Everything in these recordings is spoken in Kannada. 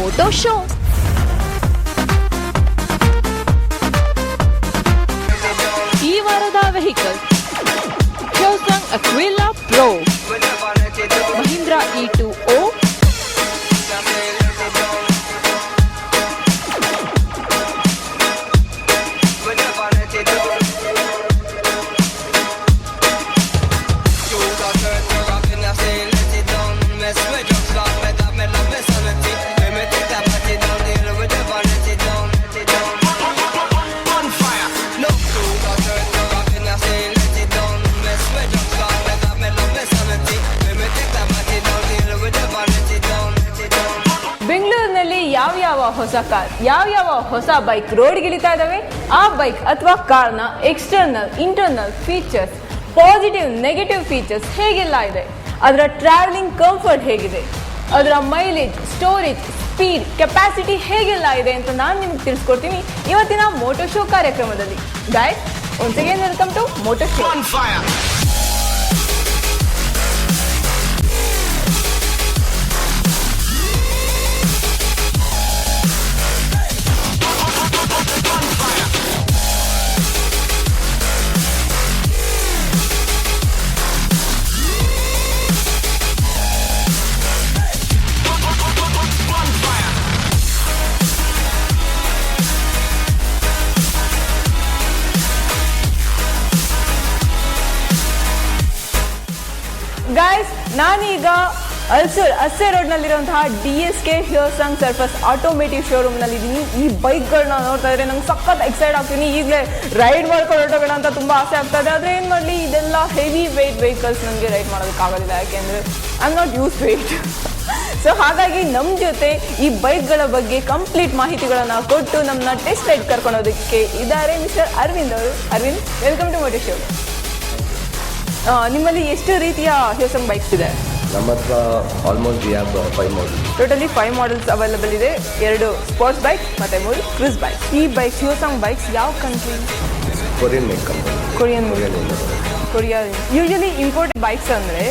Moto show. ಈ ವಾರದ vehicle Hyosung Aquila Pro, Mahindra E2O, ಬೆಂಗಳೂರಿನಲ್ಲಿ ಯಾವ ಹೊಸ ಕಾರ್, ಯಾವ ಹೊಸ ಬೈಕ್ ರೋಡ್ಗಿಳಿತಾ ಇದ್ದಾವೆ, ಆ ಬೈಕ್ ಅಥವಾ ಕಾರ್ನ external internal features, positive negative features ಹೇಗೆಲ್ಲ ಇದೆ, ಅದರ ಟ್ರಾವೆಲಿಂಗ್ ಕಂಫರ್ಟ್ ಹೇಗಿದೆ, ಅದರ ಮೈಲೇಜ್, ಸ್ಟೋರೇಜ್, ಸ್ಪೀಡ್, ಕೆಪಾಸಿಟಿ ಹೇಗೆಲ್ಲ ಇದೆ ಅಂತ ನಾನು ನಿಮ್ಗೆ ತಿಳಿಸ್ಕೊಡ್ತೀನಿ ಇವತ್ತಿನ ಮೋಟೋ ಶೋ ಕಾರ್ಯಕ್ರಮದಲ್ಲಿ. Guys, once again welcome to moto show. Guys, ನಾನೀಗ ಅಸ್ಸೆ ರೋಡ್ನಲ್ಲಿರುವಂತಹ DSK Hyosung ಸರ್ಫಸ್ ಆಟೋಮೇಟಿವ್ ಶೋರೂಮ್ನಲ್ಲಿ ಇದ್ದೀನಿ. ಈ ಬೈಕ್ಗಳನ್ನ ನೋಡ್ತಾ ಇದ್ರೆ ನಂಗೆ ಸಖತ್ ಎಕ್ಸೈಟ್ ಆಗ್ತೀನಿ. ಈಗಲೇ ರೈಡ್ ಮಾಡ್ಕೊಂಡು ಹೊರಟೋಗೋಣ ಅಂತ ತುಂಬ ಆಸೆ ಆಗ್ತಾ ಇದೆ. ಆದರೆ ಏನು ಮಾಡಲಿ, ಇದೆಲ್ಲ ಹೆವಿ ವೆಯ್ಟ್ ವೆಹಿಕಲ್ಸ್ ನನಗೆ ರೈಡ್ ಮಾಡೋದಕ್ಕಾಗೋದಿಲ್ಲ, ಯಾಕೆಂದರೆ I am not use weight. So ಹಾಗಾಗಿ ನಮ್ಮ ಜೊತೆ ಈ ಬೈಕ್ಗಳ ಬಗ್ಗೆ ಕಂಪ್ಲೀಟ್ ಮಾಹಿತಿಗಳನ್ನು ಕೊಟ್ಟು ನಮ್ಮನ್ನ ಟೆಸ್ಟ್ ರೈಡ್ ಕರ್ಕೊಳೋದಕ್ಕೆ ಇದ್ದಾರೆ ಮಿಸ್ಟರ್ ಅರವಿಂದ್ ಅವರು. Aravind, welcome to moto show. ನಿಮ್ಮಲ್ಲಿ ಎಷ್ಟು ರೀತಿಯ Hyosung ಬೈಕ್ಸ್ ಇದೆ? ನಮ್ಮ ಹತ್ರ almost 5 model, totally 5 models available ಇದೆ. 2 ಸ್ಪೋರ್ಟ್ಸ್ ಬೈಕ್ ಮತ್ತು 3 ಕ್ರೂಸ್ ಬೈಕ್. ಈ ಬೈಕ್ Hyosung ಬೈಕ್ಸ್ ಯಾವ country? Korean make company. Korea. Usually imported bikes ಅಂದರೆ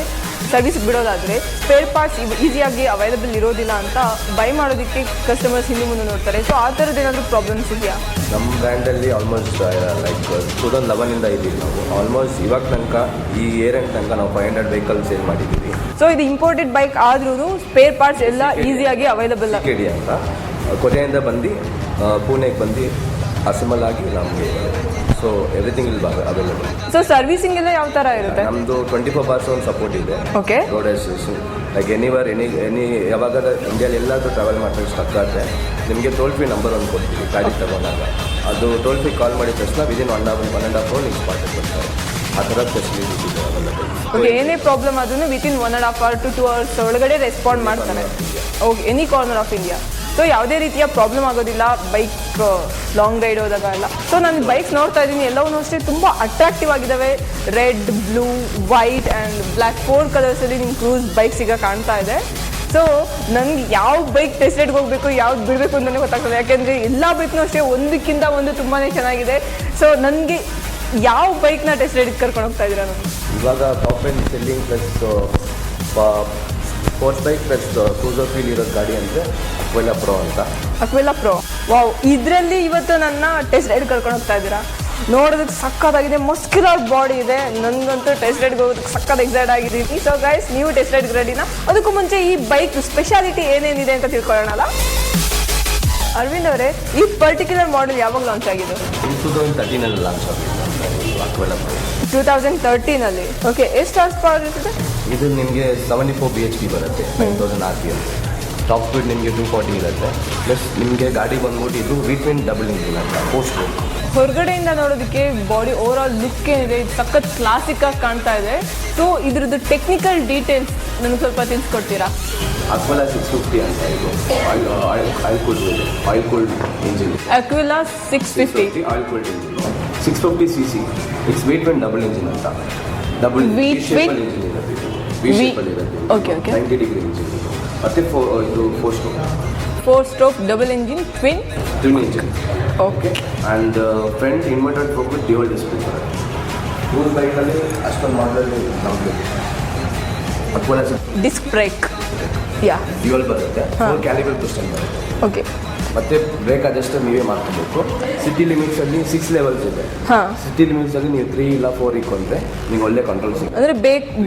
ಸರ್ವಿಸ್ ಬಿಡೋದಾದರೆ ಸ್ಪೇರ್ ಪಾರ್ಟ್ಸ್ ಈಸಿಯಾಗಿ ಅವೈಲಬಲ್ ಇರೋದಿಲ್ಲ ಅಂತ ಬೈ ಮಾಡೋದಕ್ಕೆ ಕಸ್ಟಮರ್ಸ್ ಹಿಂದೆ ಮುಂದೆ ನೋಡ್ತಾರೆ. ಸೊ ಆ ಥರದ್ದು ಏನಾದರೂ ಪ್ರಾಬ್ಲಮ್ಸ್ ಇದೆಯಾ? ನಮ್ಮ ಬ್ರ್ಯಾಂಡಲ್ಲಿ ಆಲ್ಮೋಸ್ಟ್ ಲೈಕ್ 2011ಇಂದ ಇದ್ದೀವಿ ನಾವು. ಆಲ್ಮೋಸ್ಟ್ ಇವಾಗ ತನಕ ಈ ಇಯರ್ ಎಂಡ್ ತನಕ ನಾವು 500 ವೆಹಿಕಲ್ ಸೇಲ್ ಮಾಡಿದ್ದೀವಿ. ಸೊ ಇದು ಇಂಪೋರ್ಟೆಡ್ ಬೈಕ್ ಆದ್ರೂ ಸ್ಪೇರ್ ಪಾರ್ಟ್ಸ್ ಎಲ್ಲ ಈಸಿಯಾಗಿ ಅವೈಲಬಲ್ KD ಅಂತ ಕೊರಿಯಿಂದ ಬಂದು ಪುಣೆಗೆ ಬಂದು ಅಸೆಂಬಲ್ ಆಗಿ ನಮಗೆ. ಸೊ ಎವ್ರಿಥಿಂಗ್ ಇಲ್ಲಿ ಅವೈಲಬಲ್. ಸೊ ಸರ್ವಿಸಿಂಗ್ ಎಲ್ಲ ಯಾವ ಥರ ಇರುತ್ತೆ? ನಮ್ಮದು 24/7 ಸಪೋರ್ಟ್ ಇದೆ. ಓಕೆ. ರೋಡ್ ಎಸ್ಟೇಷನ್ ಲೈಕ್ ಎನಿವರ್ ಎನಿ ಯಾವಾಗ ಇಂಡಿಯಲ್ಲಿ ಎಲ್ಲಾದರೂ ಟ್ರಾವೆಲ್ ಮಾಡ್ಕೊಂಡು ಸ್ಟಕ್ ಆದರೆ ನಿಮಗೆ ಟೋಲ್ ಫ್ರೀ ನಂಬರ್ ಒಂದು ಕೊಡ್ತೀವಿ ಗಾಡಿ ತಗೊಂಡಾಗ. ಅದು ಟೋಲ್ ಫ್ರೀ ಕಾಲ್ ಮಾಡಿದ ತಕ್ಷಣ ವಿದಿನ್ 1.5 hour ನೀವು ಸ್ಪಾಟ್ ಕೊಡ್ತಾರೆ. ಆ ಥರ ಫೆಸಿಲಿಟೀಸ್ ಇದೆ ಅವೈಲಬಲ್. ಓಕೆ, ಏನೇ ಪ್ರಾಬ್ಲಮ್ ಆದ್ರೂ ವಿತಿನ್ 1.5 hour to 2 hours ಒಳಗಡೆ ರೆಸ್ಪಾಂಡ್ ಮಾಡ್ತಾರೆ. Okay, any corner of India. So ಯಾವುದೇ ರೀತಿಯ ಪ್ರಾಬ್ಲಮ್ ಆಗೋದಿಲ್ಲ ಬೈಕ್ ಲಾಂಗ್ ರೈಡ್ ಹೋದಾಗ ಎಲ್ಲ. ಸೊ ನಾನು ಬೈಕ್ಸ್ ನೋಡ್ತಾ ಇದ್ದೀನಿ, ಎಲ್ಲವೂ ಅಷ್ಟೇ ತುಂಬ ಅಟ್ರಾಕ್ಟಿವ್ ಆಗಿದ್ದಾವೆ. Red, blue, white and black 4 ಕಲರ್ಸಲ್ಲಿ ನಿಮ್ಮ ಕ್ರೂಸ್ ಬೈಕ್ಸ್ ಈಗ ಕಾಣ್ತಾ ಇದೆ. ಸೊ ನನಗೆ ಯಾವ ಬೈಕ್ ಟೆಸ್ಟ್ ರೈಡ್ಗೆ ಹೋಗಬೇಕು, ಯಾವ್ದು ಬಿಡಬೇಕು ಅಂತಲೇ ಗೊತ್ತಾಗ್ತದೆ. ಯಾಕೆಂದರೆ ಎಲ್ಲ ಬೈಕ್ನೂ ಅಷ್ಟೇ ಒಂದಕ್ಕಿಂತ ಒಂದು ತುಂಬಾ ಚೆನ್ನಾಗಿದೆ. ಸೊ ನನಗೆ ಯಾವ ಬೈಕ್ನ ಟೆಸ್ಟ್ ರೈಡ್ಗೆ ಕರ್ಕೊಂಡು ಹೋಗ್ತಾ ಇದ್ದೀರಾ? ನಾನು ಇವಾಗ top and selling plus sports bike plus cruiser feel ಇರೋ ಗಾಡಿ ಅಂದರೆ ಅಕ್ವೆಲಾ ಪ್ರೋ ಅಂತ. ಅಕ್ವೆಲಾ ಪ್ರೋ, ವಾವ್. ಇದರಲ್ಲಿ ಇವತ್ತು ನನ್ನ ಟೆಸ್ಟ್ ರೈಡ್ ಕರ್ಕೊಂಡು ಹೋಗ್ತಾ ಇದ್ದೀರಾ. ನೋಡೋದಕ್ಕೆ ಸಕ್ಕತ್ತಾಗಿದೆ, ಮಸ್ಕ್ಯುಲರ್ ಬಾಡಿ ಇದೆ. ನನಗಂತೂ ಟೆಸ್ಟ್ ರೈಡ್ಗೆ ಹೋಗೋದಕ್ಕೆ ಸಕ್ಕತ್ ಎಕ್ಸೈಟ್ ಆಗಿದ್ದೀನಿ. ಸೊ ಗೈಸ್, ನೀವು ಟೆಸ್ಟ್ ರೈಡ್ಗೆ ರೆಡಿನಾ? ಅದಕ್ಕೂ ಮುಂಚೆ ಈ ಬೈಕ್ ಸ್ಪೆಷಾಲಿಟಿ ಏನೇನಿದೆ ಅಂತ ತಿಳ್ಕೊಳ್ಳೋಣಲ್ಲ. ಅರವಿಂದ್ ಅವರೇ, ಈ ಪರ್ಟಿಕ್ಯುಲರ್ ಮಾಡೆಲ್ ಯಾವಾಗ ಲಾಂಚ್ ಆಗಿದೆ? 2013 ಲಾಂಚ್ ಆಗಿದೆ ಅಕ್ವೆಲಾ ಪ್ರೋ. 2013. ಓಕೆ, ಎಷ್ಟು ಹಾರ್ಸ್ ಪವರ್ ಇರ್ತದೆ? ಇದು ನಿಮಗೆ 74 BHP ಬರುತ್ತೆ, 9000 RPM. ಟಾಪ್ ಸ್ಪೀಡ್ ನಿಮಗೆ 240 ಇರುತ್ತೆ. ಪ್ಲಸ್ ನಿಮಗೆ ಗಾಡಿ ಬಂದ್ಬಿಟ್ಟು ಇದು V-twin ಡಬಲ್ ಇಂಜಿನ್ ಅಂತ ಪೋಸ್ಟ್ ರೋಡ್. ಹೊರಗಡೆಯಿಂದ ನೋಡೋದಕ್ಕೆ ಬಾಡಿ ಓವರ್ ಆಲ್ ಲುಕ್ ಏನಿದೆ, ಇದು ಸಖತ್ ಕ್ಲಾಸಿಕ್ ಆಗಿ ಕಾಣ್ತಾ ಇದೆ. ಸೊ ಇದ್ರದ್ದು ಟೆಕ್ನಿಕಲ್ ಡೀಟೇಲ್ಸ್ ನನಗೆ ಸ್ವಲ್ಪ ತಿಳಿಸ್ಕೊಡ್ತೀರಾ? ಅಕ್ವೆಲಾ 650 ಅಂತ ಇದು oil cooled engine. Aquila 650 oil cooled engine 650 cc. It's V-twin double engine ಅಂತ. ಡಬಲ್ V-twin ಇಂಜಿನ್ ಇರುತ್ತೆ, V ಶೇಪಲ್ಲಿ ಇರುತ್ತೆ. Okay okay. 90 degree engine. ಮತ್ತೆ ಇದು 4 stroke double engine twin engine. Okay. And front inverted ಹೋಗ್ಬಿಟ್ಟು ಡ್ಯುಯಲ್ ಡಿಸ್ಪ್ಲೇ ಬರುತ್ತೆ. ಕ್ರೂಸ್ ಬೈಕಲ್ಲಿ ಅಷ್ಟೊಂದು ಮಾಡಲ್ ನಮಗೆ ಡಿಸ್ಕ್ ಬ್ರೇಕ್ ಯಾ ಡ್ಯುಯಲ್ ಬರುತ್ತೆ, 4 ಕ್ಯಾಲಿಬರ್ ಪಿಸ್ಟನ್ ಬರುತ್ತೆ. ಓಕೆ. ಮತ್ತೆ ಬ್ರೇಕ್ ಅಡ್ಜಸ್ಟರ್ ನೀವೇ ಮಾಡ್ಕೋಬೇಕು. ಸಿಟಿ ಲಿಮಿಟ್ಸ್ ಅಲ್ಲಿ 6 ಲೆವೆಲ್ಸ್ ಇದೆ. ಸಿಟಿ ಲಿಮಿಟ್ಸ್ ಅಲ್ಲಿ ನೀವು 3 ಇಲ್ಲ 4 ಇಕ್ಕೊಂಡ್ರೆ ನೀವು ಒಳ್ಳೆ ಕಂಟ್ರೋಲ್ ಸಿಗುತ್ತೆ. ಅಂದ್ರೆ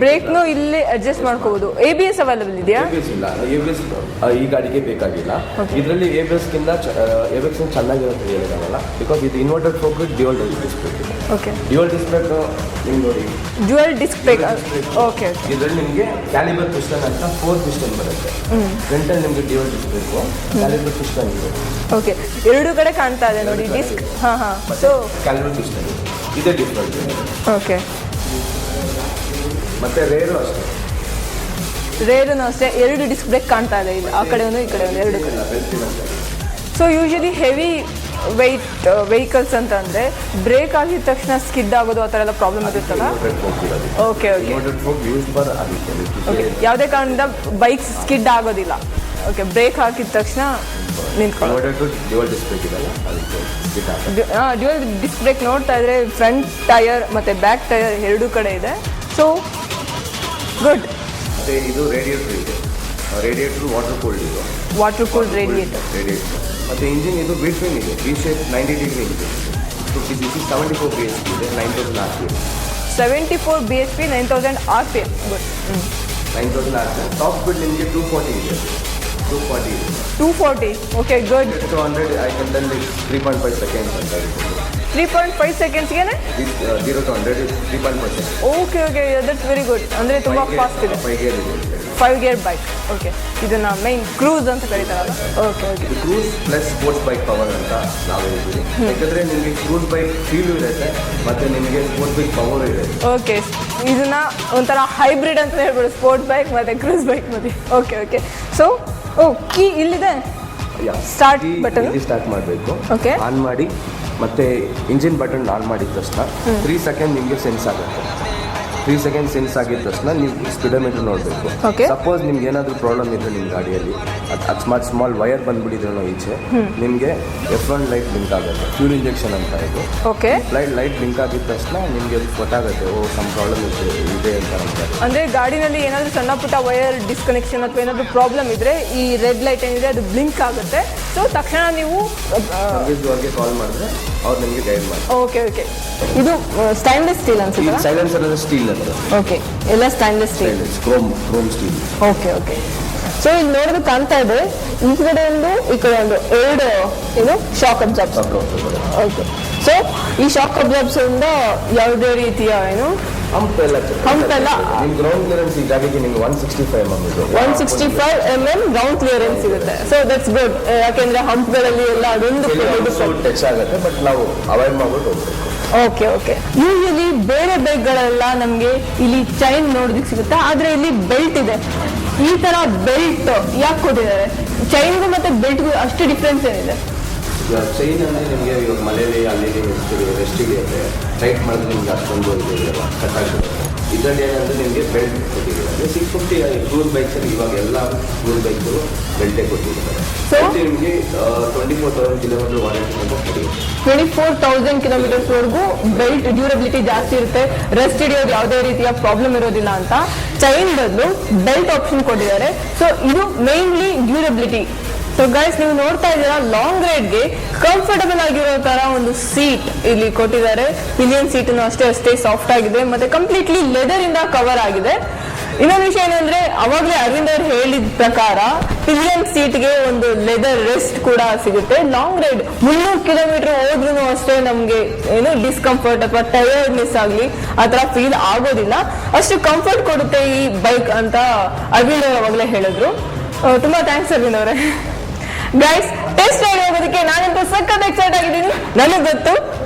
ಬ್ರೇಕ್ನು ಇಲ್ಲಿ ಅಡ್ಜಸ್ಟ್ ಮಾಡ್ಕೋಬಹುದು. ABS ಅವೈಲೇಬಲ್ ಇದೆಯಾ? ABS ಇಲ್ಲ, ABS ಈ ಗಾಡಿಗೆ ಬೇಕಾಗಿಲ್ಲ. ಇದರಲ್ಲಿ ABS ಗಿಂತ ABS ಚೆನ್ನಾಗಿರುತ್ತೆ ಹೇಳೋದಾಗಲ್ಲ, ಬಿಕಾಸ್ ಇದು inverted fork dual disc brake. Okay. Dual disc brake ನಿಮ್ಗೆ ನೋಡಿ, ಡ್ಯುಯಲ್ ಡಿಸ್ಕ್ ಬ್ರೇಕ್. ಓಕೆ. ಇದರಲ್ಲಿ ನಿಮಗೆ ಕ್ಯಾಲಿಬರ್ ಪಿಸ್ಟನ್ ಅಂತ 4 ಪಿಸ್ಟನ್ ಬರುತ್ತೆ. ಫ್ರಂಟಲ್ಲಿ ನಿಮಗೆ dual disc brake, caliper piston ಇದೆ. ಓಕೆ, ಎರಡು ಕಡೆ ಕಾಣ್ತಾ ಇದೆ ನೋಡಿ ಡಿಸ್ಕ್. ಸೊ ಕ್ಯಾಲಿಬರ್ ಪಿಸ್ಟನ್ ಇದೆ ಡಿಫ್ರೆಂಟ್. ಓಕೆ. ಮತ್ತೆ ರೇರು ಅಷ್ಟೇ, ರೇರುನು ಅಷ್ಟೇ, 2 ಡಿಸ್ಕ್ ಬ್ರೇಕ್ ಕಾಣ್ತಾ ಇದೆ ಇಲ್ಲಿ, ಆ ಕಡೆ ಒಂದು ಈ ಕಡೆ ಒಂದು, 2 ಕಡೆ. ಸೊ ಯೂಶಲಿ ಹೆವಿ ವೆಹಿಕಲ್ಸ್ ಅಂತ ಅಂದರೆ ಬ್ರೇಕ್ ಆಗಿದ ತಕ್ಷಣ ಸ್ಕಿಡ್ ಆಗೋದು ಆ ಥರ ಎಲ್ಲ ಪ್ರಾಬ್ಲಮ್ ಇರುತ್ತಲ್ಲ? Okay okay okay. ಯಾವುದೇ ಕಾರಣದಿಂದ ಬೈಕ್ ಸ್ಕಿಡ್ ಆಗೋದಿಲ್ಲ. ಓಕೆ, ಬ್ರೇಕ್ ಹಾಕಿದ ತಕ್ಷಣ ನಿಂತ್ಕೊಳ್ಳೋದು. ಡ್ಯುಯಲ್ ಡಿಸ್ಕ್ ಬ್ರೇಕ್ ನೋಡ್ತಾ ಇದ್ರೆ ಫ್ರಂಟ್ ಟೈರ್ ಮತ್ತು ಬ್ಯಾಕ್ ಟೈರ್ 2 ಕಡೆ ಇದೆ. So good. ಮತ್ತು ಇದು ರೇಡಿಯೇಟರ್ ಇದೆ, ರೇಡಿಯೇಟರ್ ವಾಟರ್ ಕೂಲ್ಡ್ ಇದು, ವಾಟರ್ ಕೂಲ್ಡ್ ರೇಡಿಯೇಟರ್. ಮತ್ತು ಇಂಜಿನ್ ಇದು ವಿ ಟ್ವಿನ್ ಇದೆ, V shape 90 degree engine, 74 bhp ಇದೆ, 9000 RPM. 74 bhp, 9000 RPM. Good. 9000 RPM. Top speed ನಿಮಗೆ 240 ಇದೆ. 240. Okay, good. 200 I can tell it 3.5 seconds ಅಂತ ಹೇಳ್ಬೋದು. 3.5 ಸೆಕೆಂಡ್ಸ್ಗೆ 0 to 100 3.5 seconds. Okay okay, that's very good. ಅಂದರೆ ತುಂಬ ಫಾಸ್ಟ್ ಇದೆ. 5 ಗೇರ್ ಇದೆ. 5 ಗೇರ್ ಬೈಕ್. ಓಕೆ, ಇದನ್ನು ಮೈನ್ ಕ್ರೂಸ್ ಅಂತ ಕರೀತಾರಲ್ಲ? Okay okay. Cruise plus sports bike power ಅಂತ ನಾವು ಹೇಳ್ತೀವಿ. ಯಾಕಂದರೆ ನಿಮಗೆ ಕ್ರೂಸ್ ಬೈಕ್ ಫೀಲು ಇರುತ್ತೆ ಮತ್ತು ನಿಮಗೆ ಸ್ಪೋರ್ಟ್ಸ್ ಬೈಕ್ ಪವರ್ ಇರುತ್ತೆ. ಓಕೆ, ಇದನ್ನ ಒಂಥರ ಹೈಬ್ರಿಡ್ ಅಂತ ಹೇಳ್ಬೋದು, ಸ್ಪೋರ್ಟ್ಸ್ ಬೈಕ್ ಮತ್ತು ಕ್ರೂಸ್ ಬೈಕ್ ಮಧ್ಯೆ. Okay okay. ಸೊ ಕೀ ಇಲ್ಲಿದೆ, ಸ್ಟಾರ್ಟ್ ಬಟನ್ ಸ್ಟಾರ್ಟ್ ಮಾಡಬೇಕು. ಓಕೆ, ಆನ್ ಮಾಡಿ ಮತ್ತೆ ಇಂಜಿನ್ ಬಟನ್ ಆನ್ ಮಾಡಿದ ತಕ್ಷಣ 3 ಸೆಕೆಂಡ್ ನಿಮಗೆ ಸೆನ್ಸ್ ಆಗುತ್ತೆ. 3 ಸೆಕೆಂಡ್ ಸೆನ್ಸ್ ಆಗಿದ ತಕ್ಷಣ ನೀವು ಸ್ಪೀಡೋಮೀಟರ್ ನೋಡಬೇಕು. ಸಪೋಸ್ ನಿಮ್ಗೆ ಏನಾದರೂ ಪ್ರಾಬ್ಲಮ್ ಇದ್ರೆ ನಿಮ್ಮ ಗಾಡಿಯಲ್ಲಿ ಅಕಸ್ಮಾತ್ ಸ್ಮಾಲ್ ವೈರ್ ಬಂದ್ಬಿಟ್ಟಿದ್ರು ಈಚೆ, ನಿಮಗೆ F1 ಲೈಟ್ ಬ್ಲಿಂಕ್ ಆಗುತ್ತೆ, ಫ್ಯೂಲ್ ಇಂಜೆಕ್ಷನ್ ಅಂತ ಇದು. ಓಕೆ, ಲೈಟ್ ಬ್ಲಿಂಕ್ ಆಗಿದ ತಕ್ಷಣ ನಿಮಗೆ ಗೊತ್ತಾಗುತ್ತೆ, ಓ ಸಮ್ ಪ್ರಾಬ್ಲಮ್ ಇದೆ ಅಂತ ಅಂತಾರೆ. ಅಂದರೆ ಗಾಡಿನಲ್ಲಿ ಏನಾದರೂ ಸಣ್ಣ ಪುಟ್ಟ ವೈರ್ ಡಿಸ್ಕನೆಕ್ಷನ್ ಅಥವಾ ಏನಾದರೂ ಪ್ರಾಬ್ಲಮ್ ಇದ್ರೆ ಈ ರೆಡ್ ಲೈಟ್ ಏನಿದೆ ಅದು ಬ್ಲಿಂಕ್ ಆಗುತ್ತೆ. ಸೊ ತಕ್ಷಣ ನೀವು ಸರ್ವಿಸ್ಗೆ ಕಾಲ್ ಮಾಡಿದ್ರೆ ಅವ್ರು ನಿಮಗೆ ಗೈಡ್ ಮಾಡಿ. Okay okay. ಇದು ಸ್ಟೈನ್ಲೆಸ್ ಸ್ಟೀಲ್ ಅನ್ಸುತ್ತೆ? ಸೈಲೆನ್ಸರ್ ಸ್ಟೀಲ್ ಅಂತ. ಓಕೆ, ಎಲ್ಲ stainless steel, Chrome steel. Okay okay. So ಇಲ್ಲಿ ನೋಡೋದು ಕಾಣ್ತಾ ಇದೆ, ಈ ಕಡೆ ಒಂದು ಈ ಕಡೆ ಒಂದು 2 ಏನು ಶಾಕ್ ಅಬ್ಸಾರ್ಬ್ಸ್. ಓಕೆ. ಸೊ ಈ ಶಾಕ್ ಅಬ್ಸಾರ್ಬ್ಸ್ ಇಂದ ಯಾವುದೇ ರೀತಿಯ ಏನು ಹಂಪ್ ಎಲ್ಲ ನಿಮ್ಮ ಗ್ರೌಂಡ್ ಕ್ಲಿಯರೆನ್ಸ್ ಈ ಗಾಡಿಗೆ ನಿಮಗೆ 165 mm ಇದೆ. 165 mm ಗ್ರೌಂಡ್ ಕ್ಲಿಯರೆನ್ಸ್ ಸಿಗುತ್ತೆ. So that's good. ಯಾಕೆಂದ್ರೆ ಹಂಪ್ಗಳಲ್ಲಿ ಎಲ್ಲ ಅದೊಂದು ಟಚ್ ಆಗುತ್ತೆ, ಬಟ್ ನಾವು ಅವಾಯ್ಡ್ ಮಾಡ್ಬಿಟ್ಟು ಹೋಗ್ಬೇಕು. Okay okay. ಯೂಶಲಿ ಬೇರೆ ಬೈಕ್ಗಳೆಲ್ಲ ನಮಗೆ ಇಲ್ಲಿ ಚೈನ್ ನೋಡೋದಕ್ಕೆ ಸಿಗುತ್ತೆ, ಆದರೆ ಇಲ್ಲಿ ಬೆಲ್ಟ್ ಇದೆ. ಈ ತರ ಬೆಲ್ಟ್ ಯಾಕೆ ಕೊಟ್ಟಿದ್ದಾರೆ? ಚೈನ್ಗೂ ಮತ್ತೆ ಬೆಲ್ಟ್ಗೂ ಅಷ್ಟು ಡಿಫ್ರೆನ್ಸ್ ಏನಿದೆ? ಚೈನ್ ಅಂದರೆ ನಿಮಗೆ ಇವಾಗ ಮನೇಲಿ ಅಲ್ಲಿ ರೆಸ್ಟ್ ಹಿಡಿಯುತ್ತೆ, ಟೈಟ್ ಮಾಡಿದ್ರೆ ನಿಮ್ಗೆ ಅಷ್ಟೊಂದು ಇದೆಯಲ್ಲ ಕಟ್ ಆಗ್ತದೆ. ಇದರಲ್ಲಿ ಏನಂದರೆ ನಿಮಗೆ ಬೆಲ್ಟ್ ಕೊಟ್ಟಿದ್ದಾರೆ. ಅಂದರೆ 650 ಕ್ರೂಸ್ ಬೈಕ್ಸಲ್ಲಿ ಇವಾಗ ಎಲ್ಲ ಕ್ರೂಸ್ ಬೈಕ್ಗಳು ಬೆಲ್ಟೇ ಕೊಟ್ಟಿದ್ದಾರೆ. ನಿಮಗೆ 24,000 ಕಿಲೋಮೀಟರ್ ವಾರಂಟಿ ಅಂತ ಕೊಟ್ಟಿದೆ. 24,000 ಕಿಲೋಮೀಟರ್ಸ್ವರೆಗೂ ಬೆಲ್ಟ್ ಡ್ಯೂರಬಿಲಿಟಿ ಜಾಸ್ತಿ ಇರುತ್ತೆ, ರೆಸ್ಟ್ ಹಿಡಿಯೋದು ಯಾವುದೇ ರೀತಿಯ ಪ್ರಾಬ್ಲಮ್ ಇರೋದಿಲ್ಲ ಅಂತ ಚೈನ್ ಬದಲು ಬೆಲ್ಟ್ ಆಪ್ಷನ್ ಕೊಟ್ಟಿದ್ದಾರೆ. ಸೊ ಇದು ಮೇನ್ಲಿ ಡ್ಯೂರಬಿಲಿಟಿ. ಸೊ ಗೈಸ್, ನೀವು ನೋಡ್ತಾ ಇದ್ದೀರಾ, ಲಾಂಗ್ ರೈಡ್ಗೆ ಕಂಫರ್ಟಬಲ್ ಆಗಿರೋ ತರ ಒಂದು ಸೀಟ್ ಇಲ್ಲಿ ಕೊಟ್ಟಿದ್ದಾರೆ. ಪಿಲಿಯನ್ ಸೀಟನ್ನು ಅಷ್ಟೇ ಸಾಫ್ಟ್ ಆಗಿದೆ ಮತ್ತೆ ಕಂಪ್ಲೀಟ್ಲಿ ಲೆದರ್ ಇಂದ ಕವರ್ ಆಗಿದೆ. ಇನ್ನೊಂದು ವಿಷಯ ಏನಂದ್ರೆ, ಅವಾಗಲೇ ಅರವಿಂದ್ ಅವರು ಹೇಳಿದ ಪ್ರಕಾರ ಪಿಲಿಯನ್ ಸೀಟ್ಗೆ ಒಂದು ಲೆದರ್ ರೆಸ್ಟ್ ಕೂಡ ಸಿಗುತ್ತೆ. ಲಾಂಗ್ ರೈಡ್ 300 ಕಿಲೋಮೀಟರ್ ಹೋದ್ರೂ ಅಷ್ಟೇ ನಮಗೆ ಏನು ಡಿಸ್ಕಂಫರ್ಟ್ ಅಥವಾ ಟಯರ್ಡ್ನೆಸ್ ಆಗಲಿ ಆ ಥರ ಫೀಲ್ ಆಗೋದಿಲ್ಲ. ಅಷ್ಟು ಕಂಫರ್ಟ್ ಕೊಡುತ್ತೆ ಈ ಬೈಕ್ ಅಂತ ಅರವಿಂದ್ ಅವರು ಅವಾಗಲೇ ಹೇಳಿದ್ರು. ತುಂಬಾ ಥ್ಯಾಂಕ್ಸ್ ಅರವಿಂದ್ ಅವರೇ. ಗೈಸ್, ಟೆಸ್ಟ್ ರೈಡ್ ಹೋಗೋದಕ್ಕೆ ನಾನಂತೂ ಸಖತ್ ಎಕ್ಸೈಟ್ ಆಗಿದ್ದೀನಿ. ನನಗೆ ಗೊತ್ತು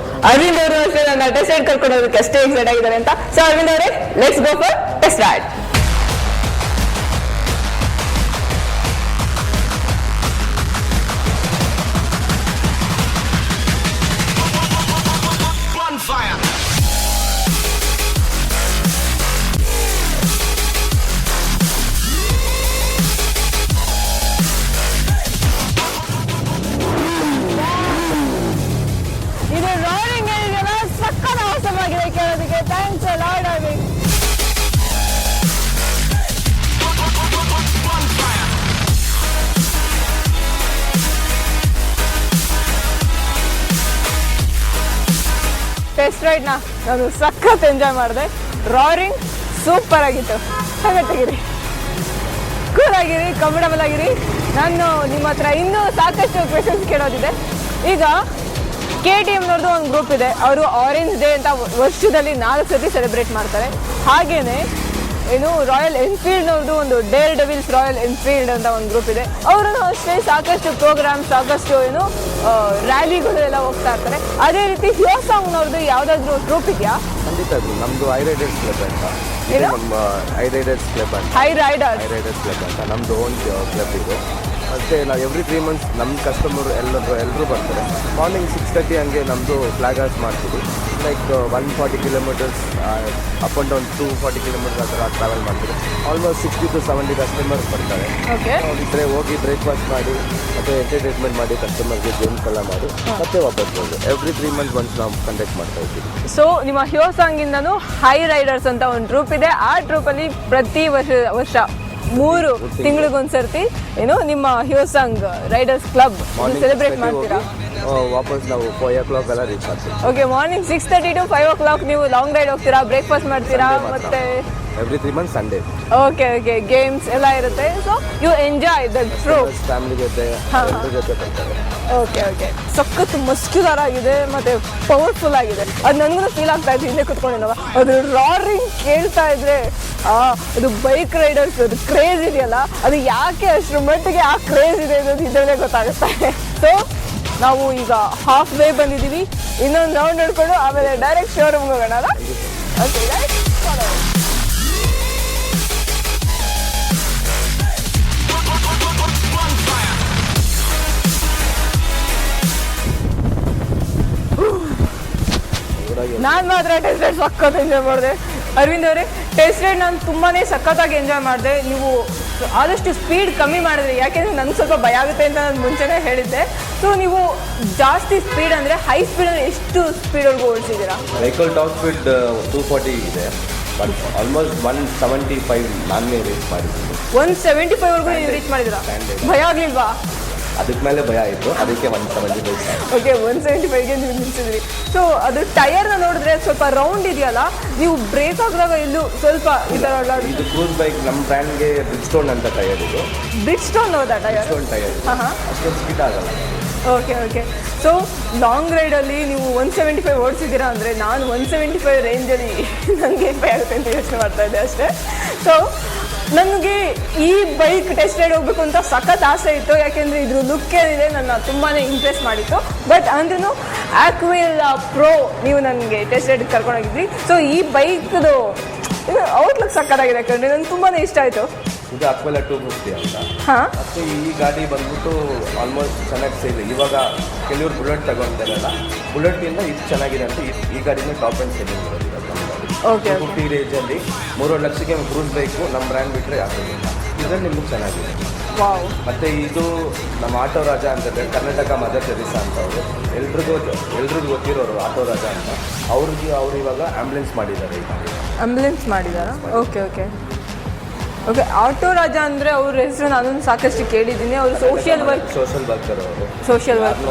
ಅರವಿಂದ್ ಅವರು ಅಷ್ಟೇ ನನ್ನ ಟೆಸ್ಟ್ ರೈಡ್ ಕರ್ಕೊಂಡು ಹೋಗೋದಕ್ಕೆ ಅಷ್ಟೇ ಎಕ್ಸೈಟ್ ಆಗಿದ್ದಾರೆ ಅಂತ. ಸೊ ಅರವಿಂದ್ ಅವರೇ, let's go for test ride. ಕೇಳೋದಕ್ಕೆ ಥ್ಯಾಂಕ್ಸ್ ಅ ಲಾಟ್. ಟೆಸ್ಟ್ ರೈಡ್ನ ನಾನು ಸಖತ್ ಎಂಜಾಯ್ ಮಾಡಿದೆ. ರಾರಿಂಗ್ ಸೂಪರ್ ಆಗಿತ್ತು. ಸಖತ್ತಾಗಿರಿ, ಕೂಲ್ ಆಗಿರಿ, ಕಂಫರ್ಟಬಲ್ ಆಗಿರಿ. ನಾನು ನಿಮ್ಮ ಹತ್ರ ಇನ್ನೂ ಸಾಕಷ್ಟು ಕ್ವೆಶನ್ಸ್ ಕೇಳೋದಿದೆ. ಈಗ KTMನವ್ರದ್ದು ಒಂದು ಗ್ರೂಪ್ ಇದೆ. ಅವರು ಆರೆಂಜ್ ಡೇ ಅಂತ ವರ್ಷದಲ್ಲಿ 4 ಸತಿ ಸೆಲೆಬ್ರೇಟ್ ಮಾಡ್ತಾರೆ. ಹಾಗೇನೆ ಏನು ರಾಯಲ್ ಎನ್ಫೀಲ್ಡ್ನವ್ರದ್ದು ಒಂದು ಡೇರ್ ಡೆವಿಲ್ಸ್ ರಾಯಲ್ ಎನ್ಫೀಲ್ಡ್ ಅಂತ ಒಂದು ಗ್ರೂಪ್ ಇದೆ. ಅವರು ಅಷ್ಟೇ ಸಾಕಷ್ಟು ಪ್ರೋಗ್ರಾಮ್, ಸಾಕಷ್ಟು ಏನು ರ್ಯಾಲಿಗಳು ಎಲ್ಲ ಹೋಗ್ತಾ ಇರ್ತಾರೆ. ಅದೇ ರೀತಿ ಹ್ಯೋಸಾಂಗ್ನವ್ರದ್ದು ಯಾವುದಾದ್ರೂ ಗ್ರೂಪ್ ಇದೆಯಾ? ಖಂಡಿತ ಅದು ನಮ್ಮದು ಐ ರೈಡರ್ಸ್ ಕ್ಲಬ್ ಅಂತ. ನಮ್ಮ ಐ ರೈಡರ್ಸ್ ಕ್ಲಬ್ ಅಂತ. ಹೈ ರೈಡರ್ಸ್ ಕ್ಲಬ್ ಅಂತ ನಮ್ಮದು ಓನ್ ಕ್ಲಬ್ ಇದೆ. ಮತ್ತು ನಾವು ಎವ್ರಿ 3 months ನಮ್ಮ ಕಸ್ಟಮರ್ ಎಲ್ಲರೂ ಬರ್ತಾರೆ. ಮಾರ್ನಿಂಗ್ 6:30 ಹಂಗೆ ನಮ್ಮದು ಫ್ಲಾಗ್ ಹಾಸ್ಟ್ ಮಾಡ್ತೀವಿ. Like 140 kilometers up and down 240 kilometers ಆ ಥರ ಟ್ರಾವೆಲ್ ಮಾಡ್ತೀವಿ. ಆಲ್ಮೋಸ್ಟ್ 60 to 70 ಕಸ್ಟಮರ್ಸ್ ಬರ್ತಾರೆ. ಓಕೆ, ಅವ್ರಿದ್ರೆ ಹೋಗಿ ಬ್ರೇಕ್ಫಾಸ್ಟ್ ಮಾಡಿ ಮತ್ತು ಎಂಟರ್ಟೈನ್ಮೆಂಟ್ ಮಾಡಿ ಕಸ್ಟಮರ್ಗೆ ಗೇಮ್ಸ್ ಎಲ್ಲ ಮಾಡಿ ಮತ್ತೆ ವಾಪಸ್ ಬಂದು ಎವ್ರಿ 3 months ಒನ್ಸ್ ನಾವು ಕಂಡಕ್ಟ್ ಮಾಡ್ತಾ ಇದ್ದೀವಿ. ಸೊ ನಿಮ್ಮ ಹ್ಯೋಸಾಂಗಿಂದನೂ ಹೈ ರೈಡರ್ಸ್ ಅಂತ ಒಂದು ಟ್ರೂಪ್ ಇದೆ. ಆ ಟ್ರೂಪಲ್ಲಿ ಪ್ರತಿ ವರ್ಷ 3 ತಿಂಗಳಿಗೊಂದ್ಸರ್ತಿ ಏನು ನಿಮ್ಮ ಹ್ಯೋಸಾಂಗ್ ರೈಡರ್ಸ್ ಕ್ಲಬ್ ಸೆಲೆಬ್ರೇಟ್ ಮಾಡ್ತೀರಾ? ವಾಪಸ್ ನಾವು 5 o'clock ಎಲ್ಲ ರೀಚ್ ಆಗ್ತೀವಿ. ಓಕೆ, ಮಾರ್ನಿಂಗ್ 6:30 to 5 o'clock ನೀವು ಲಾಂಗ್ ರೈಡ್ ಹೋಗ್ತೀರಾ, ಬ್ರೇಕ್ಫಾಸ್ಟ್ ಮಾಡ್ತೀರಾ, ಮತ್ತೆ every 3 months Sunday. Okay, games ಎಲ್ಲ ಇರುತ್ತೆ. So you enjoy the troop. Family ಜೊತೆ ಎಲ್ಲರ ಜೊತೆ ಬರ್ತಾರೆ. ಓಕೆ, ಸಖತ್ ಮಸ್ಕ್ಯುಲರ್ ಆಗಿದೆ ಮತ್ತೆ ಪವರ್ಫುಲ್ ಆಗಿದೆ. ಅದು ನನಗೂ ಫೀಲ್ ಆಗ್ತಾ ಇತ್ತು ಹಿಂದೆ ಕುತ್ಕೊಂಡಿದ್ದಾವ. ಅದು ರಾರಿಂಗ್ ಕೇಳ್ತಾ ಇದ್ರೆ ಅದು ಬೈಕ್ ರೈಡರ್ಸ್ ಅದು ಕ್ರೇಜ್ ಇದೆಯಲ್ಲ, ಅದು ಯಾಕೆ ಅಷ್ಟರ ಮಟ್ಟಿಗೆ ಆ ಕ್ರೇಜ್ ಇದೆ ಅನ್ನೋದು ಇದರಲ್ಲೇ ಗೊತ್ತಾಗುತ್ತೆ. ಸೊ ನಾವು ಈಗ ಹಾಫ್ ವೇ ಬಂದಿದ್ದೀವಿ. ಇನ್ನೊಂದು ರೌಂಡ್ ಹಿಡ್ಕೊಂಡು ಆಮೇಲೆ ಡೈರೆಕ್ಟ್ ಶೋರೂಮ್ಗೆ ಹೋಗೋಣ ಅಲ್ಲ? ಓಕೆ, ನಾನು ಮಾತ್ರ ಟೆಸ್ಟ್ ರೈಡ್ ಸಖತ್ ಎಂಜಾಯ್ ಮಾಡಿದೆ. ಅರವಿಂದ್ ಅವರೇ, ಟೆಸ್ಟ್ ರೈಡ್ ನಾನು ತುಂಬಾ ಸಖತ್ತಾಗಿ ಎಂಜಾಯ್ ಮಾಡಿದೆ. ನೀವು ಆದಷ್ಟು ಸ್ಪೀಡ್ ಕಮ್ಮಿ ಮಾಡಿದ್ರಿ, ಯಾಕೆಂದರೆ ನನಗೆ ಸ್ವಲ್ಪ ಭಯ ಆಗುತ್ತೆ ಅಂತ ನಾನು ಮುಂಚೆನೇ ಹೇಳಿದ್ದೆ. ಸೊ ನೀವು ಜಾಸ್ತಿ ಸ್ಪೀಡ್ ಅಂದರೆ ಹೈ ಸ್ಪೀಡಲ್ಲಿ ಎಷ್ಟು ಸ್ಪೀಡ್ವರೆಗೂ ಓಡಿಸಿದ್ದೀರಾ? ವೆಹಿಕಲ್ ಟಾಪ್ ಸ್ಪೀಡ್ 240 ಇದೆ, ಬಟ್ ಆಲ್ಮೋಸ್ಟ್ 175 ನಾನೇ ರೀಚ್ ಮಾಡಿದ್ದೀನಿ. 175ವರೆಗೂ ನೀವು ರೀಚ್ ಮಾಡಿದ್ದೀರಾ? ಭಯ ಆಗಲಿಲ್ವಾ? ಅದಕ್ಕೆ ಮೇಲೆ ಭಯ ಆಯಿತು, ಅದಕ್ಕೆ 175. ಓಕೆ, 175ಗೆ ನೀವು ನಿಲ್ಸಿದ್ರಿ. ಸೊ ಅದು ಟೈರ್ನ ನೋಡಿದ್ರೆ ಸ್ವಲ್ಪ ರೌಂಡ್ ಇದೆಯಲ್ಲ, ನೀವು ಬ್ರೇಕ್ ಹಾಕಿದಾಗ ಎಲ್ಲೂ ಸ್ವಲ್ಪ ಈ ಥರ ಇದು ಕ್ರೂಸ್ ಬೈಕ್ ನಮ್ಮ ಬ್ರ್ಯಾಂಡ್ಗೆ ಬ್ರಿಡ್ಜ್ಸ್ಟೋನ್ ಅಂತ ಟೈರ್ ಇದು. ಬ್ರಿಡ್ಜ್ಸ್ಟೋನ್ ಹೌದಾ ಟೈರ್? ಟೈರ್ ಅಷ್ಟೊಂದು ಸ್ಪೀಡ್ ಆಗಲ್ಲ. ಓಕೆ. ಸೊ ಲಾಂಗ್ ರೈಡಲ್ಲಿ ನೀವು 175 ಓಡಿಸಿದ್ದೀರಾ ಅಂದರೆ ನಾನು 175 ರೇಂಜಲ್ಲಿ ನನಗೆ ಭಯ ಆಗುತ್ತೆ ಅಂತ ಯೋಚನೆ ಮಾಡ್ತಾ ಇದ್ದೆ ಅಷ್ಟೇ. ಸೊ ನನಗೆ ಈ ಬೈಕ್ ಟೆಸ್ಟ್ ರೈಡ್ ಹೋಗ್ಬೇಕು ಅಂತ ಸಖತ್ ಆಸೆ ಇತ್ತು, ಯಾಕೆಂದರೆ ಇದ್ರ ಲುಕ್ ಏನಿದೆ ನನ್ನ ತುಂಬಾ ಇಂಪ್ರೆಸ್ ಮಾಡಿತ್ತು. ಬಟ್ ಅಂದ್ರೂ ಆಕ್ವಿಲ್ ಪ್ರೋ ನೀವು ನನಗೆ ಟೆಸ್ಟ್ ರೈಡ್ ಕರ್ಕೊಂಡೋಗಿದ್ರಿ. ಸೊ ಈ ಬೈಕ್ದು ಔಟ್ಲುಕ್ ಸಖತ್ತಾಗಿದೆ ಕಣ್ರಿ, ನನಗೆ ತುಂಬಾ ಇಷ್ಟ ಆಯಿತು. ಇದು ಅಕ್ವೆಲಾ 250 ಅಂತ. ಮತ್ತು ಈ ಗಾಡಿ ಬಂದ್ಬಿಟ್ಟು ಆಲ್ಮೋಸ್ಟ್ ಚೆನ್ನಾಗಿ ಸೇಲ್. ಇವಾಗ ಕೆಲವರು ಬುಲೆಟ್ ತಗೊಳ್ತಾರಲ್ಲ, ಬುಲೆಟಿಂದ ಇದು ಚೆನ್ನಾಗಿದೆ ಅಂತ ಈ ಗಾಡಿನ ಟಾಪ್ ಆ್ಯಂಡ್ ಸೆಲ್ಲಿಂಗ್ ಇರೋದು. ಓಕೆ, 50 ರೇಂಜಲ್ಲಿ 3.5 ಲಕ್ಷಕ್ಕೆ ಕ್ರೂಸ್ ಬೈಕು ನಮ್ಮ ಬ್ರ್ಯಾಂಡ್ ಬಿಟ್ಟರೆ ಯಾಕಿಲ್ಲ. ಇದರಲ್ಲಿ ನಿಮ್ಗೆ ಚೆನ್ನಾಗಿದೆ. ವಾವ್. ಮತ್ತು ಇದು ನಮ್ಮ ಆಟೋ ರಾಜ ಅಂತಂದರೆ ಕರ್ನಾಟಕ ಮದರ್ ಟೆರಿಸಾ ಅಂತ ಅವರು ಎಲ್ರಿಗೂ ಗೊತ್ತಿರೋರು ಆಟೋ ರಾಜ ಅಂತ. ಅವ್ರು ಇವಾಗ ಆ್ಯಂಬುಲೆನ್ಸ್ ಮಾಡಿದ್ದಾರೆ. ಈ ಗಾಡಿ ಆ್ಯಂಬುಲೆನ್ಸ್ ಮಾಡಿದ್ದಾರಾ? ಓಕೆ. ಆಟೋ ರಾಜ ಅಂದರೆ ಅವ್ರ ಹೆಸರು ನಾನು ಸಾಕಷ್ಟು ಕೇಳಿದ್ದೀನಿ. ಅವರು ಸೋಷಿಯಲ್ ವರ್ಕರ್ ಅವರು. ಸೋಷಿಯಲ್ ವರ್ಕ್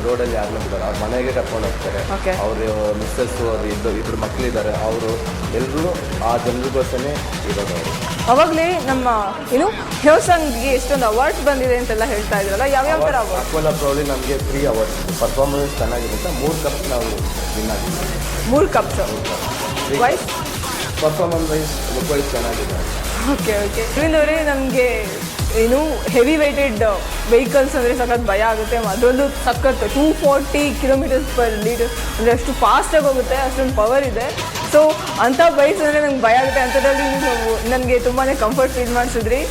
ರೋಡಲ್ಲಿ ಯಾರನ್ನ ಬಿಡ್ತಾರೆ, ಅವ್ರ ಮನೆಗೆ ಕರ್ಕೊಂಡು ಹೋಗ್ತಾರೆ. ಅವರು ಮಿಸ್ಸಸ್ ಅವರು ಇಬ್ಬರು ಮಕ್ಕಳಿದ್ದಾರೆ, ಅವರು ಎಲ್ಲರೂ ಆ ಜನರಿಗೋಸ್ಕರನೇ ಇರೋದು ಅವರು. ಅವಾಗಲೇ ನಮ್ಮ ಹ್ಯೋಸಾಂಗ್ಗೆ ಎಷ್ಟೊಂದು ಅವಾರ್ಡ್ಸ್ ಬಂದಿದೆ ಅಂತೆಲ್ಲ ಹೇಳ್ತಾ ಇದ್ರಲ್ಲ, ಯಾವ್ಯಾವ ಥರ ಅವಾರ್ಡ್? ಅಕ್ವೆಲಾ ಪ್ರೋಲಿ ನಮಗೆ 3 ಅವಾರ್ಡ್ಸ್. ಪರ್ಫಾರ್ಮೆನ್ಸ್ ಚೆನ್ನಾಗಿದೆ ಅಂತ 3 ಕಪ್ಸ್ ನಾವು ವಿನ್ ಆಗಿದ್ದೀವಿ. 3 cups wise performance look wise ಚೆನ್ನಾಗಿದೆ. ಓಕೆ. ಅರವಿಂದ್ ಅವರೇ, ನಮಗೆ ಹೆವಿ ವೆಯ್ಟೆಡ್ ವೆಹಿಕಲ್ಸ್ ಅಂದರೆ ಸಖತ್ ಭಯ ಆಗುತ್ತೆ. ಅದರಲ್ಲೂ ಸಖತ್ 240 km/ಲೀಟರ್ ಅಂದರೆ ಅಷ್ಟು ಫಾಸ್ಟಾಗಿ ಹೋಗುತ್ತೆ, ಅಷ್ಟೊಂದು ಪವರ್ ಇದೆ. ಸೊ ಅಂಥ ಬೈಕ್ಸ್ ಅಂದರೆ ನಂಗೆ ಭಯ ಆಗುತ್ತೆ. ಅಂಥದ್ರಲ್ಲಿ ನೀವು ನನಗೆ ತುಂಬಾ ಕಂಫರ್ಟ್ ಫೀಲ್ ಮಾಡಿಸಿದ್ರಿ,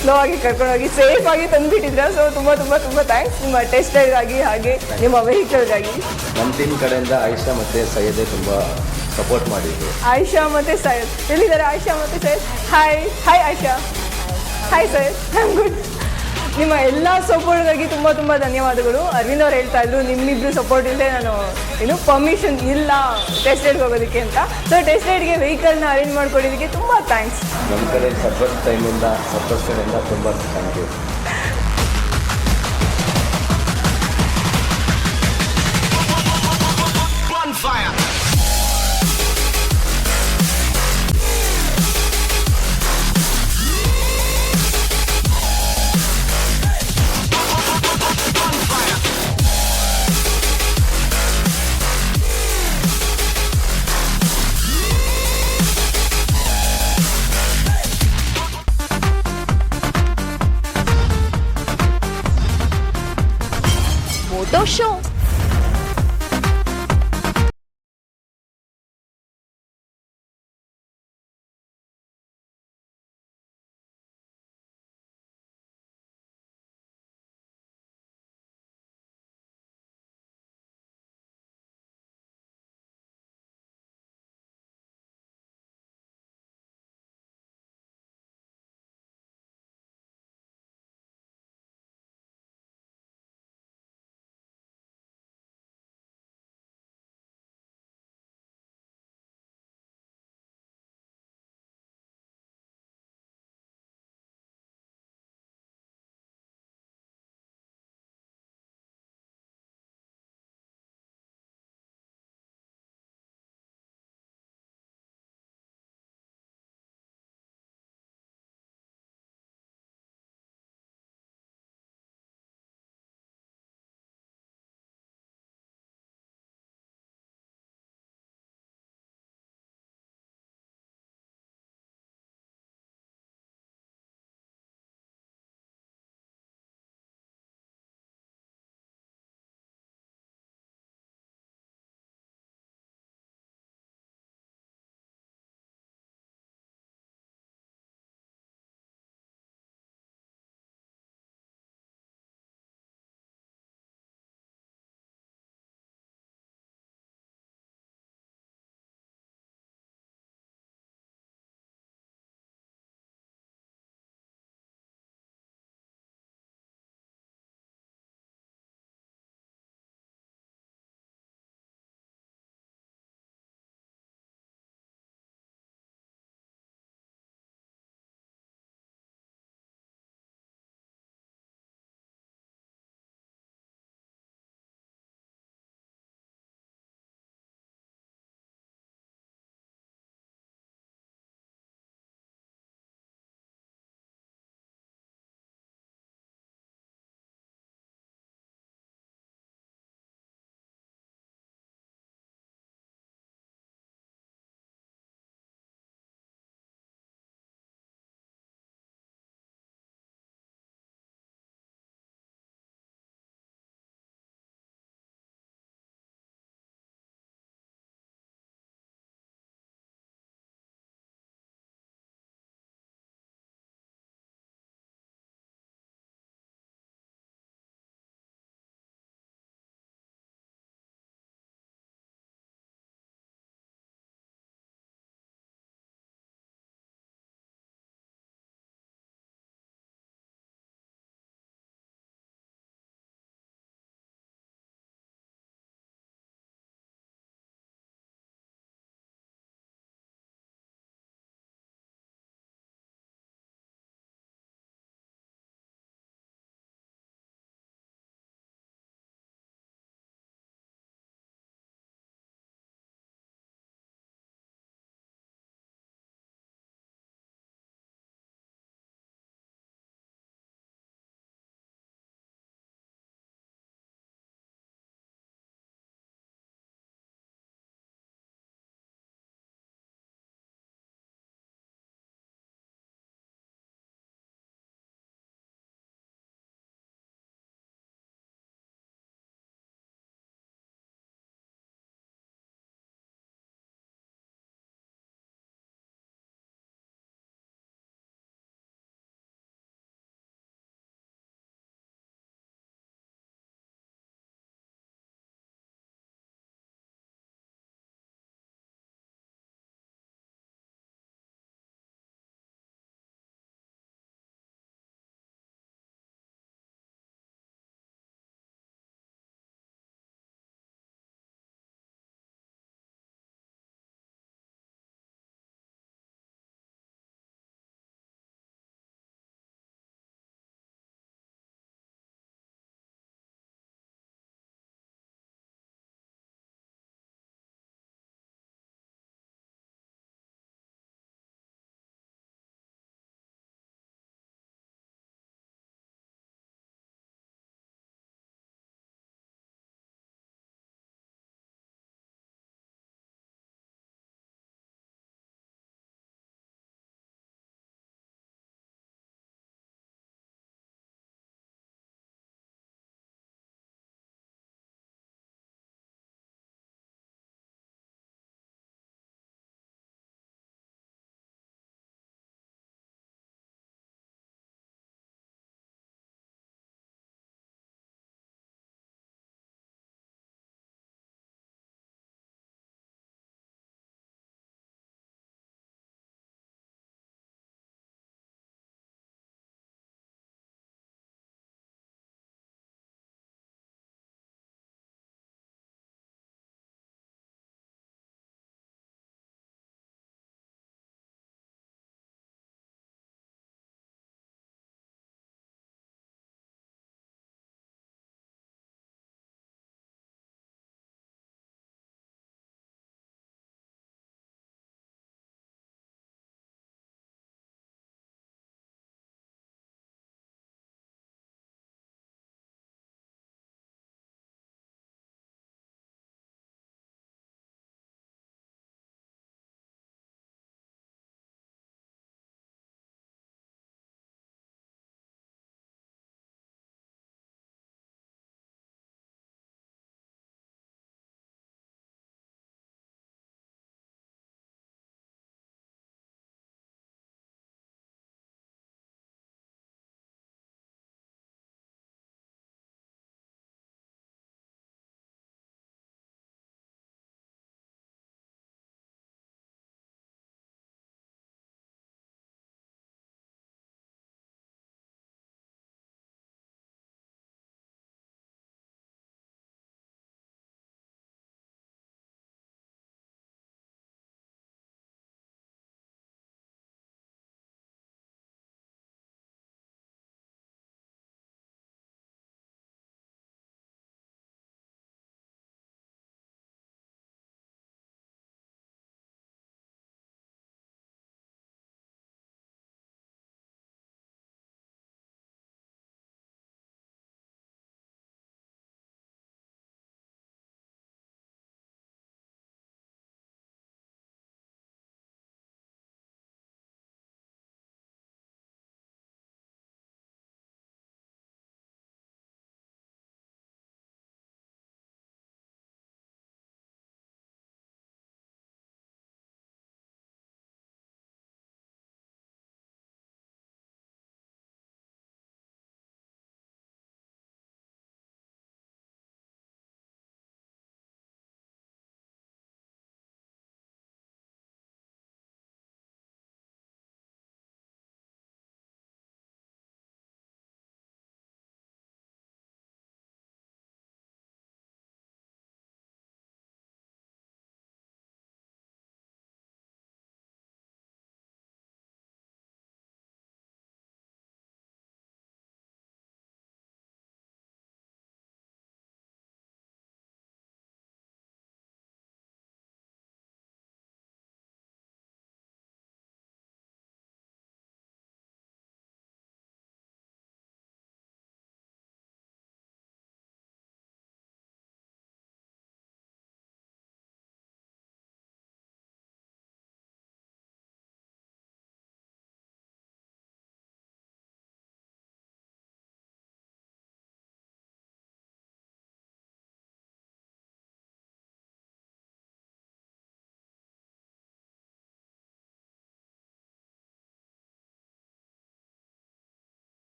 ಸ್ಲೋ ಆಗಿ ಕರ್ಕೊಂಡೋಗಿ ಸೇಫಾಗಿ ತಂದುಬಿಟ್ಟಿದ್ರೆ. ಸೊ ತುಂಬ ಥ್ಯಾಂಕ್ಸ್ ನಿಮ್ಮ ಟೆಸ್ಟ್ ರೈಡ್ಗಾಗಿ ಹಾಗೆ ನಿಮ್ಮ ವೆಹಿಕಲ್ಗಾಗಿ. ನಮ್ಮ ಟೀಮ್ ಕಡೆಯಿಂದ ಆಯಿಷಾ ಮತ್ತು ಸೈಯದೇ ತುಂಬ ಸಪೋರ್ಟ್ ಮಾಡಿದ್ರು. ಆಯಿಷಾ ಮತ್ತು ಸೈಯದ್ ಎಲ್ಲಿದ್ದಾರೆ? ಆಯಿಷಾ ಮತ್ತು Syed, hi Ayesha. Hi Syed, I am good. ನಿಮ್ಮ ಎಲ್ಲ ಸಪೋರ್ಟ್ಗಾಗಿ ತುಂಬ ಧನ್ಯವಾದಗಳು. ಅರವಿಂದ್ ಅವ್ರು ಹೇಳ್ತಾ ಇದ್ರು ನಿಮ್ಮಿಬ್ರು ಸಪೋರ್ಟ್ ಇಲ್ಲದೆ ನಾನು ಪರ್ಮಿಷನ್ ಇಲ್ಲ ಟೆಸ್ಟ್ ರೈಡ್ಗೆ ಹೋಗೋದಕ್ಕೆ ಅಂತ. ಸೊ ಟೆಸ್ಟ್ ರೈಡ್ಗೆ ವೆಹಿಕಲ್ನ ಅರೇಂಜ್ ಮಾಡ್ಕೊಡೋದಕ್ಕೆ ತುಂಬ ಥ್ಯಾಂಕ್ಸ್. ನಮ್ಮ ಕಡೆ ಸರ್ಪಸ್ ಟೈಮಿಂದ ತುಂಬ ಥ್ಯಾಂಕ್ ಯು. Photo show